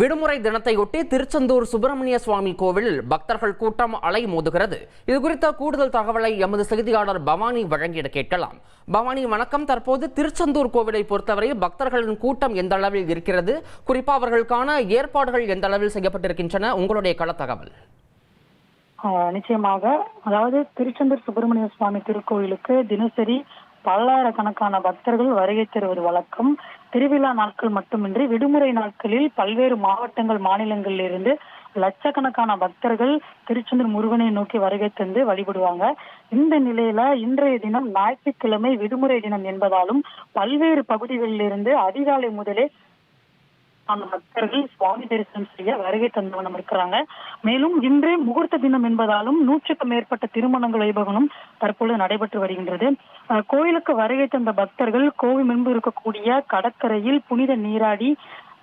விடுமுறை தினத்தையொட்டி திருச்செந்தூர் சுப்பிரமணிய சுவாமி கோவிலில் பக்தர்கள் கூட்டம் அலைமோதுகிறது. இது குறித்த கூடுதல் தகவலை எமது செய்தியாளர் பவானி வழங்கிட கேட்கலாம். பவானி, வணக்கம். தற்போது திருச்செந்தூர் கோவிலை பொறுத்தவரை பக்தர்களின் கூட்டம் எந்த அளவில் இருக்கிறது? குறிப்பாக அவர்களுக்கான ஏற்பாடுகள் எந்த அளவில் செய்யப்பட்டிருக்கின்றன? உங்களுடைய கள தகவல். நிச்சயமாக, அதாவது திருச்செந்தூர் சுப்பிரமணிய சுவாமி திருக்கோயிலுக்கு தினசரி பல்லாயிரக்கணக்கான பக்தர்கள் வருகை தருவது வழக்கம். திருவிழா நாட்கள் மட்டுமின்றி விடுமுறை நாட்களில் பல்வேறு மாவட்டங்கள், மாநிலங்களில் இருந்து லட்சக்கணக்கான பக்தர்கள் திருச்செந்தூர் முருகனை நோக்கி வருகை தந்து வழிபடுவாங்க. இந்த நிலையில இன்றைய தினம் ஞாயிற்றுக்கிழமை விடுமுறை தினம் என்பதாலும் பல்வேறு பகுதிகளில் இருந்து அதிகாலை முதலே பக்தர்கள் சுவாமி தரிசனம் செய்ய வருகை தந்தவனம் இருக்கிறாங்க. மேலும் இன்றே முகூர்த்த தினம் என்பதாலும் 100க்கும் மேற்பட்ட திருமணங்கள் வைபவனும் தற்பொழுது நடைபெற்று வருகின்றது. கோயிலுக்கு வருகை தந்த பக்தர்கள் கோவில் முன்பு இருக்கக்கூடிய கடற்கரையில் புனித நீராடி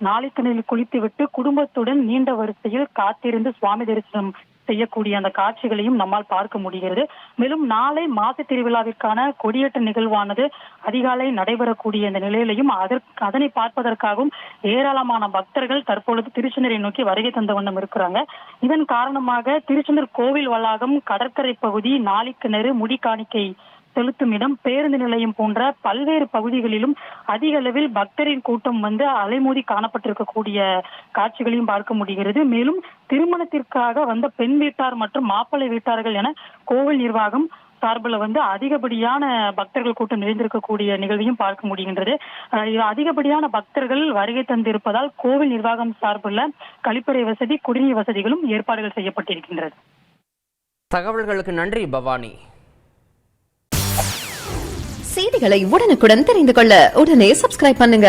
நாளிக்கிணறில் குளித்துவிட்டு குடும்பத்துடன் நீண்ட வரிசையில் காத்திருந்து சுவாமி தரிசனம் செய்யக்கூடிய அந்த காட்சிகளையும் நம்மால் பார்க்க முடிகிறது. மேலும் நாளை மாசி திருவிழாவிற்கான கொடியேற்ற நிகழ்வானது அதிகாலை நடைபெறக்கூடிய இந்த நிலையிலையும் அதனை பார்ப்பதற்காகவும் ஏராளமான பக்தர்கள் தற்பொழுது திருச்செந்தூரை நோக்கி வருகை தந்த வண்ணம் இருக்கிறாங்க. இதன் காரணமாக திருச்செந்தூர் கோவில் வளாகம், கடற்கரை பகுதி, நாளிக்கிணறு, முடிக்காணிக்கை செலுத்தும் இடம், பேருந்து நிலையம் போன்ற பல்வேறு பகுதிகளிலும் அதிக அளவில் பக்தரின் கூட்டம் அலைமோதி காணப்பட்டிருக்கக்கூடிய காட்சிகளையும் பார்க்க முடிகிறது. மேலும் திருமணத்திற்காக வந்த பெண் வீட்டார் மற்றும் மாப்பிள்ளை வீட்டார்கள் என கோவில் நிர்வாகம் சார்பில் அதிகப்படியான பக்தர்கள் கூட்டம் நிறைந்திருக்கக்கூடிய நிகழ்வையும் பார்க்க முடிகின்றது. அதிகப்படியான பக்தர்கள் வருகை தந்திருப்பதால் கோவில் நிர்வாகம் சார்பில் கழிப்பறை வசதி, குடிநீர் வசதிகளும் ஏற்பாடுகள் செய்யப்பட்டிருக்கின்றது. தகவல்களுக்கு நன்றி பவானி. செய்திகளை உடனுக்குடன் தெரிந்து கொள்ள உடனே சப்ஸ்கிரைப் பண்ணுங்க.